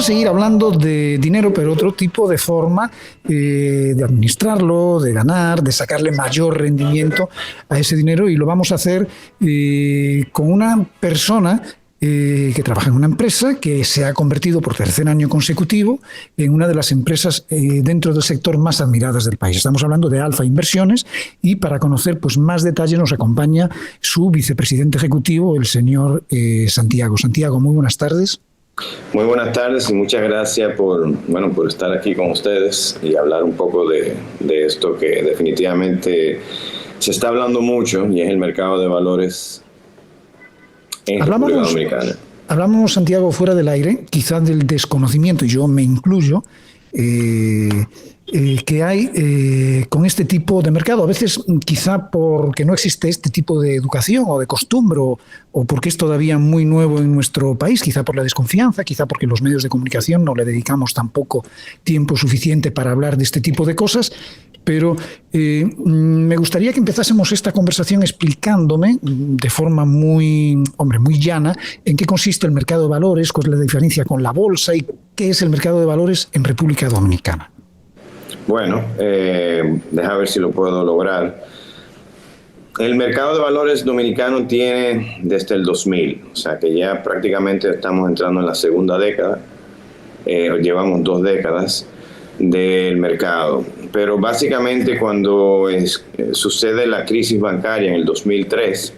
a seguir hablando de dinero, pero otro tipo de forma de administrarlo, de ganar, de sacarle mayor rendimiento a ese dinero, y lo vamos a hacer con una persona que trabaja en una empresa que se ha convertido por tercer año consecutivo en una de las empresas dentro del sector más admiradas del país. Estamos hablando de Alfa Inversiones, y para conocer pues más detalles nos acompaña su vicepresidente ejecutivo, el señor Santiago. Santiago, muy buenas tardes. Muy buenas tardes y muchas gracias por estar aquí con ustedes y hablar un poco de esto que definitivamente se está hablando mucho, y es el mercado de valores en República Dominicana. Hablamos, Santiago, fuera del aire, quizás del desconocimiento, y yo me incluyo, que hay con este tipo de mercado. A veces quizá porque no existe este tipo de educación o de costumbre, o porque es todavía muy nuevo en nuestro país, quizá por la desconfianza, quizá porque los medios de comunicación no le dedicamos tampoco tiempo suficiente para hablar de este tipo de cosas. Pero me gustaría que empezásemos esta conversación explicándome de forma muy llana en qué consiste el mercado de valores, cuál es la diferencia con la bolsa y qué es el mercado de valores en República Dominicana. Bueno, deja ver si lo puedo lograr. El mercado de valores dominicano tiene desde el 2000, o sea que ya prácticamente estamos entrando en la segunda década, llevamos 2 décadas del mercado. Pero básicamente cuando sucede la crisis bancaria en el 2003,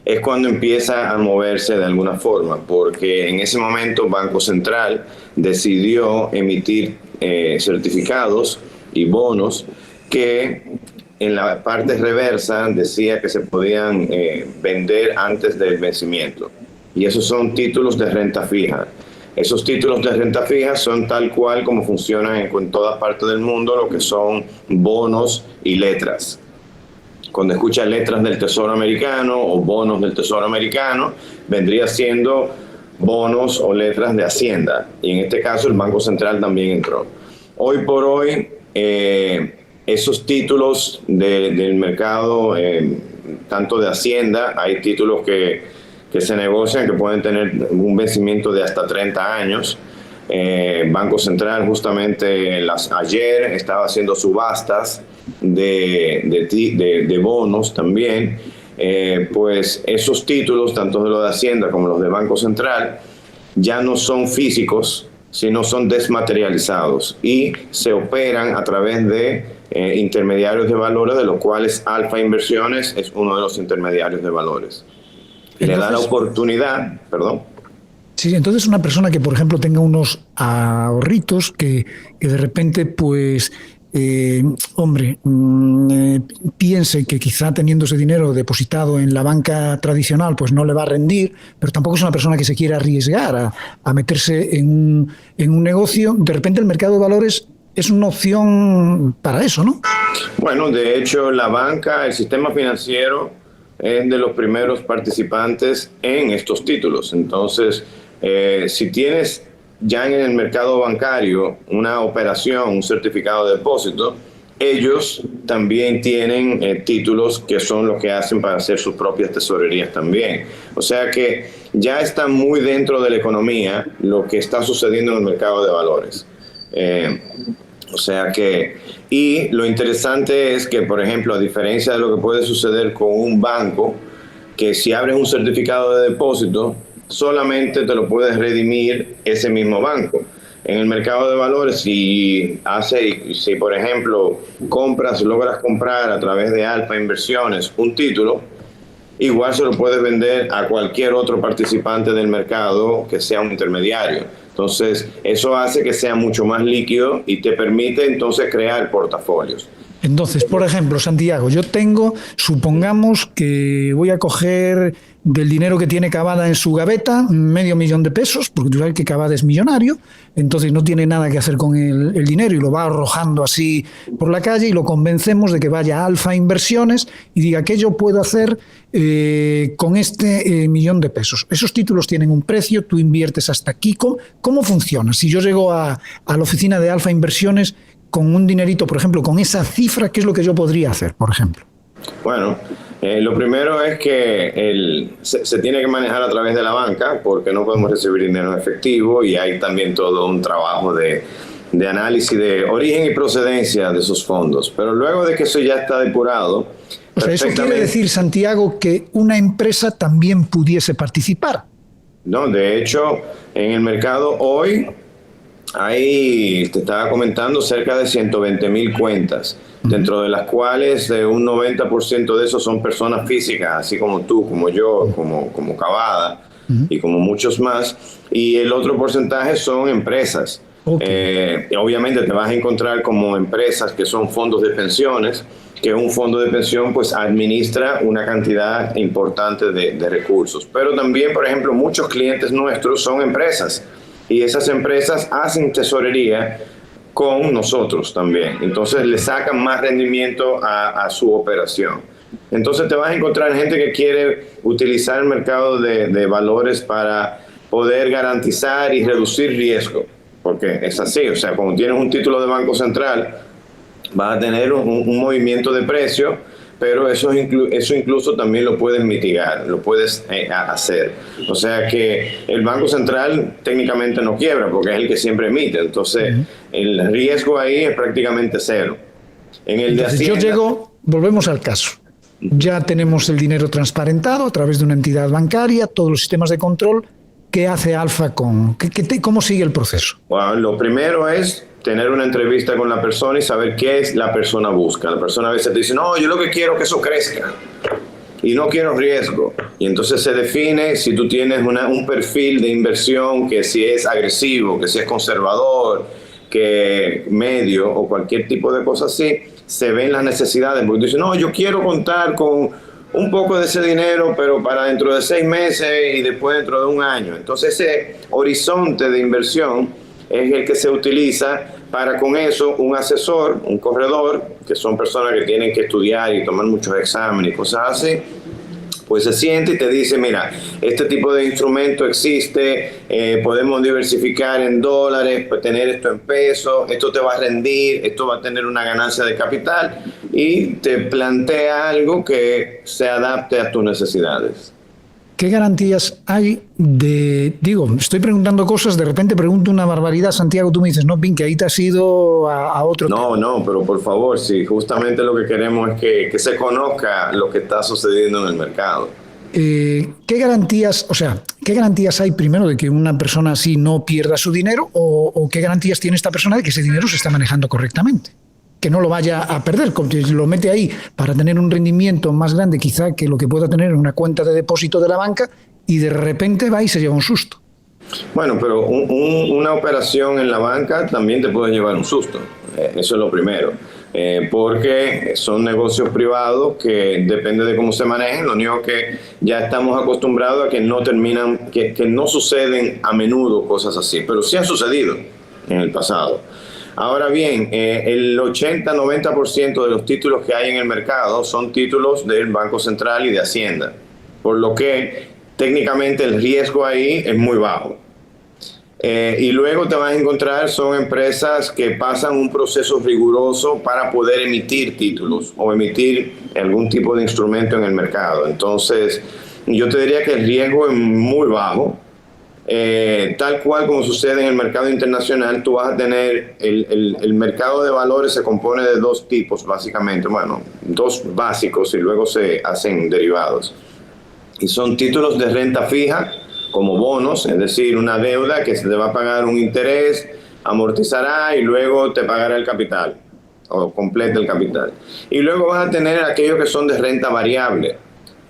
es cuando empieza a moverse de alguna forma, porque en ese momento Banco Central decidió emitir certificados y bonos que en la parte reversa decía que se podían vender antes del vencimiento. Y esos son títulos de renta fija. Esos títulos de renta fija son tal cual como funcionan en todas partes del mundo, lo que son bonos y letras. Cuando escuchas letras del Tesoro Americano o bonos del Tesoro Americano, vendría siendo bonos o letras de Hacienda. Y en este caso el Banco Central también entró. Hoy por hoy, esos títulos del mercado, tanto de Hacienda, hay títulos que se negocian, que pueden tener un vencimiento de hasta 30 años. Banco Central justamente ayer estaba haciendo subastas de bonos también. Pues esos títulos, tanto de los de Hacienda como los de Banco Central, ya no son físicos, sino son desmaterializados y se operan a través de intermediarios de valores, de los cuales Alfa Inversiones es uno de los intermediarios de valores. Le da la oportunidad, Sí, entonces una persona que, por ejemplo, tenga unos ahorritos que de repente, pues, piense que quizá teniendo ese dinero depositado en la banca tradicional, pues no le va a rendir, pero tampoco es una persona que se quiera arriesgar a meterse en un negocio. De repente el mercado de valores es una opción para eso, ¿no? Bueno, de hecho, la banca, el sistema financiero, es de los primeros participantes en estos títulos. Entonces, si tienes ya en el mercado bancario una operación, un certificado de depósito, ellos también tienen títulos que son los que hacen para hacer sus propias tesorerías también. O sea que ya está muy dentro de la economía lo que está sucediendo en el mercado de valores. O sea que, y lo interesante es que, por ejemplo, a diferencia de lo que puede suceder con un banco, que si abres un certificado de depósito, solamente te lo puedes redimir ese mismo banco. En el mercado de valores, si por ejemplo logras comprar a través de Alfa Inversiones un título, igual se lo puedes vender a cualquier otro participante del mercado que sea un intermediario. Entonces, eso hace que sea mucho más líquido y te permite entonces crear portafolios. Entonces, por ejemplo, Santiago, supongamos que voy a coger del dinero que tiene Cavada en su gaveta, $500,000 de pesos, porque tú sabes que Cavada es millonario, entonces no tiene nada que hacer con el dinero y lo va arrojando así por la calle, y lo convencemos de que vaya a Alfa Inversiones y diga qué yo puedo hacer con este $1,000,000 de pesos. Esos títulos tienen un precio, tú inviertes hasta aquí. ¿Cómo funciona? Si yo llego a la oficina de Alfa Inversiones con un dinerito, por ejemplo, con esa cifra, ¿qué es lo que yo podría hacer, por ejemplo? Bueno, Lo primero es que se tiene que manejar a través de la banca porque no podemos recibir dinero en efectivo y hay también todo un trabajo de análisis de origen y procedencia de esos fondos. Pero luego de que eso ya está depurado... O sea, ¿eso quiere decir, Santiago, que una empresa también pudiese participar? No, de hecho, en el mercado hoy hay, te estaba comentando, cerca de 120,000 cuentas, dentro de las cuales un 90% de esos son personas físicas, así como tú, como yo, como Cavada y como muchos más, y el otro porcentaje son empresas. Obviamente te vas a encontrar como empresas que son fondos de pensiones, que un fondo de pensión pues administra una cantidad importante de recursos. Pero también, por ejemplo, muchos clientes nuestros son empresas y esas empresas hacen tesorería con nosotros también. Entonces le sacan más rendimiento a su operación. Entonces te vas a encontrar gente que quiere utilizar el mercado de valores para poder garantizar y reducir riesgo. Porque es así, o sea, cuando tienes un título de Banco Central, vas a tener un movimiento de precio, pero eso incluso también lo puedes mitigar, lo puedes hacer. O sea que el Banco Central técnicamente no quiebra porque es el que siempre emite, entonces el riesgo ahí es prácticamente cero. En el entonces, de Hacienda, volvemos al caso. Ya tenemos el dinero transparentado a través de una entidad bancaria, todos los sistemas de control. ¿Qué hace Alfa cómo sigue el proceso? Bueno, lo primero es tener una entrevista con la persona y saber qué es la persona busca. La persona a veces te dice, no, yo lo que quiero es que eso crezca y no quiero riesgo. Y entonces se define si tú tienes un perfil de inversión, que si es agresivo, que si es conservador, que medio o cualquier tipo de cosa así. Se ven las necesidades, porque tú dices, no, yo quiero contar con un poco de ese dinero, pero para dentro de 6 meses y después dentro de un año. Entonces ese horizonte de inversión es el que se utiliza para con eso un asesor, un corredor, que son personas que tienen que estudiar y tomar muchos exámenes y cosas así, pues se siente y te dice, mira, este tipo de instrumento existe, podemos diversificar en dólares, pues tener esto en pesos, esto te va a rendir, esto va a tener una ganancia de capital y te plantea algo que se adapte a tus necesidades. ¿Qué garantías hay estoy preguntando cosas, de repente pregunto una barbaridad, Santiago, tú me dices, no, Pin, que ahí te has ido a otro tema. No, pero por favor, sí, justamente lo que queremos es que se conozca lo que está sucediendo en el mercado. ¿Qué garantías hay primero de que una persona así no pierda su dinero o qué garantías tiene esta persona de que ese dinero se está manejando correctamente? Que no lo vaya a perder, lo mete ahí para tener un rendimiento más grande quizá que lo que pueda tener en una cuenta de depósito de la banca y de repente va y se lleva un susto. Bueno, pero una operación en la banca también te puede llevar un susto, eso es lo primero, porque son negocios privados que depende de cómo se manejen, lo único que ya estamos acostumbrados a que no terminan, que no suceden a menudo cosas así, pero sí han sucedido en el pasado. Ahora bien, el 80-90% de los títulos que hay en el mercado son títulos del Banco Central y de Hacienda, por lo que técnicamente el riesgo ahí es muy bajo. Y luego te vas a encontrar son empresas que pasan un proceso riguroso para poder emitir títulos o emitir algún tipo de instrumento en el mercado. Entonces, yo te diría que el riesgo es muy bajo. Tal cual como sucede en el mercado internacional, tú vas a tener el mercado de valores se compone de 2 tipos básicamente, bueno, 2 básicos y luego se hacen derivados y son títulos de renta fija como bonos, es decir, una deuda que se te va a pagar un interés, amortizará y luego te pagará el capital o completa el capital, y luego vas a tener aquellos que son de renta variable,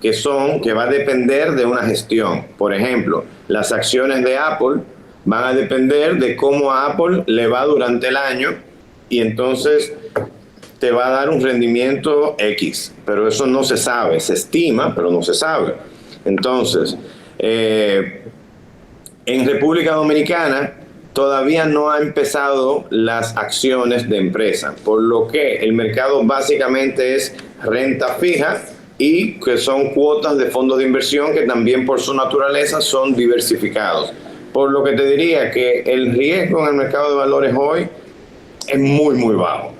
que va a depender de una gestión. Por ejemplo, las acciones de Apple van a depender de cómo a Apple le va durante el año y entonces te va a dar un rendimiento X, pero eso no se sabe, se estima, pero no se sabe. Entonces, en República Dominicana todavía no ha empezado las acciones de empresa, por lo que el mercado básicamente es renta fija, y que son cuotas de fondos de inversión que también por su naturaleza son diversificados. Por lo que te diría que el riesgo en el mercado de valores hoy es muy, muy bajo.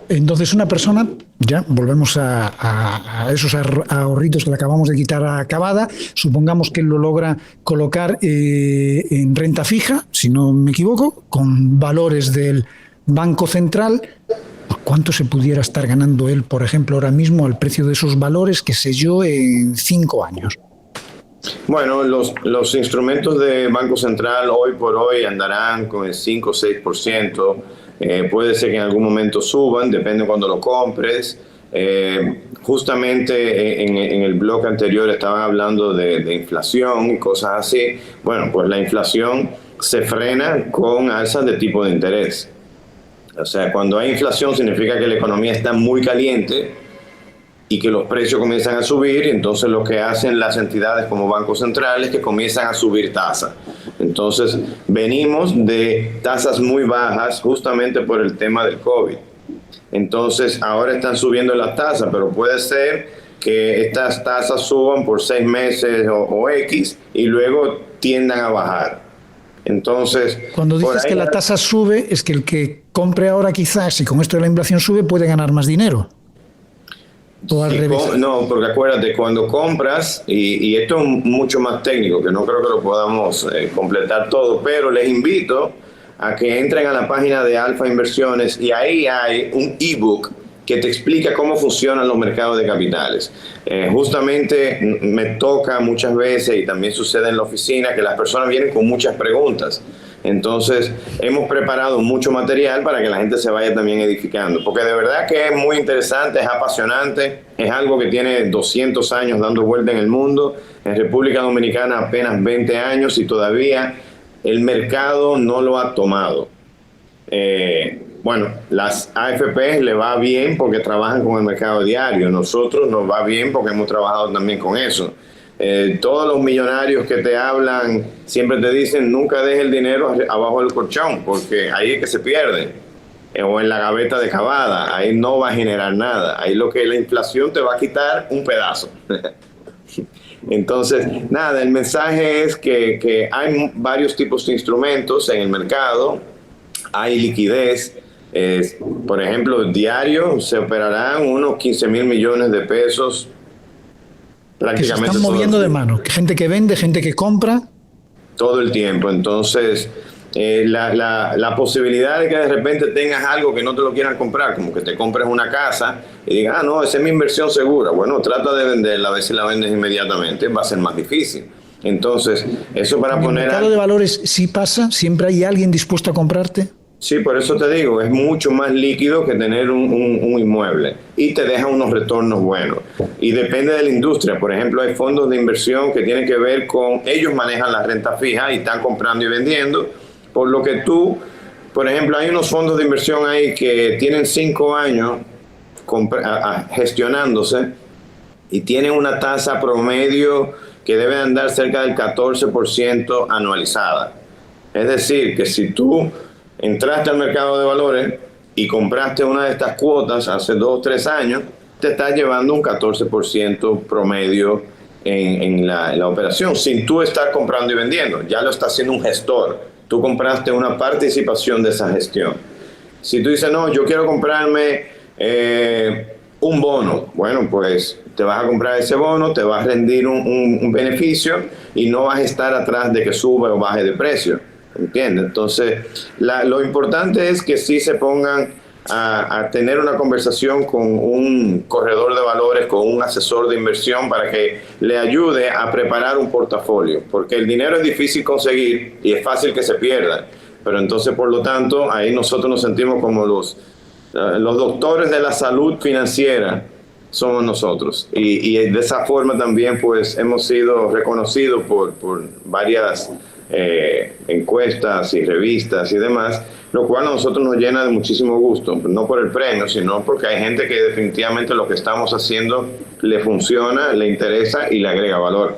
Entonces una persona Ya, volvemos a esos ahorritos que le acabamos de quitar a Cavada. Supongamos que él lo logra colocar en renta fija, si no me equivoco, con valores del Banco Central. ¿Cuánto se pudiera estar ganando él, por ejemplo, ahora mismo al precio de esos valores, qué sé yo, en 5 años? Bueno, los instrumentos de Banco Central hoy por hoy andarán con el 5 o 6%. Puede ser que en algún momento suban, depende de cuando lo compres. Justamente en el blog anterior estaban hablando de inflación y cosas así. Bueno, pues la inflación se frena con alzas de tipo de interés. O sea, cuando hay inflación significa que la economía está muy caliente y que los precios comienzan a subir, y entonces lo que hacen las entidades como Banco Central es que comienzan a subir tasas. Entonces, venimos de tasas muy bajas justamente por el tema del COVID. Entonces, ahora están subiendo las tasas, pero puede ser que estas tasas suban por 6 meses o X y luego tiendan a bajar. Entonces, cuando dices que la tasa sube, es que el que compre ahora quizás, si con esto de la inflación sube, puede ganar más dinero. ¿O al revés? No, porque acuérdate, cuando compras, y esto es mucho más técnico, que no creo que lo podamos completar todo, pero les invito a que entren a la página de Alfa Inversiones y ahí hay un ebook que te explica cómo funcionan los mercados de capitales. Justamente me toca muchas veces, y también sucede en la oficina, que las personas vienen con muchas preguntas. Entonces, hemos preparado mucho material para que la gente se vaya también edificando, porque de verdad que es muy interesante, es apasionante, es algo que tiene 200 años dando vuelta en el mundo. En República Dominicana apenas 20 años y todavía el mercado no lo ha tomado. Bueno, las AFP le va bien porque trabajan con el mercado diario. Nosotros nos va bien porque hemos trabajado también con eso. Todos los millonarios que te hablan siempre te dicen nunca dejes el dinero abajo del colchón porque ahí es que se pierde. O en la gaveta de Cavada, ahí no va a generar nada. Ahí lo que la inflación te va a quitar un pedazo. Entonces, nada, el mensaje es que hay varios tipos de instrumentos en el mercado, hay liquidez. Por ejemplo, diario se operarán unos 15,000 millones de pesos prácticamente. Que se están moviendo de mano, gente que vende, gente que compra. Todo el tiempo. Entonces, la posibilidad de que de repente tengas algo que no te lo quieran comprar, como que te compres una casa y digas, no, esa es mi inversión segura. Bueno, trata de venderla, a ver si la vendes inmediatamente, va a ser más difícil. Entonces, eso para poner... ¿El mercado de valores sí pasa? ¿Siempre hay alguien dispuesto a comprarte? Sí, por eso te digo, es mucho más líquido que tener un inmueble y te deja unos retornos buenos. Y depende de la industria. Por ejemplo, hay fondos de inversión que tienen que ver con, ellos manejan la renta fija y están comprando y vendiendo, por lo que tú, por ejemplo, hay unos fondos de inversión ahí que tienen 5 años gestionándose y tienen una tasa promedio que debe andar cerca del 14% anualizada. Es decir, que si tú entraste al mercado de valores y compraste una de estas cuotas hace 2 o 3 años, te estás llevando un 14% promedio en la operación, sin tú estar comprando y vendiendo. Ya lo está haciendo un gestor. Tú compraste una participación de esa gestión. Si tú dices, no, yo quiero comprarme un bono, bueno, pues te vas a comprar ese bono, te va a rendir un beneficio y no vas a estar atrás de que sube o baje de precio. ¿Entiendes? Entonces, lo importante es que sí se pongan a tener una conversación con un corredor de valores, con un asesor de inversión para que le ayude a preparar un portafolio, porque el dinero es difícil conseguir y es fácil que se pierda, pero entonces, por lo tanto, ahí nosotros nos sentimos como los doctores de la salud financiera somos nosotros, y de esa forma también pues hemos sido reconocidos por varias encuestas y revistas y demás, lo cual a nosotros nos llena de muchísimo gusto, no por el premio, sino porque hay gente que definitivamente lo que estamos haciendo le funciona, le interesa y le agrega valor.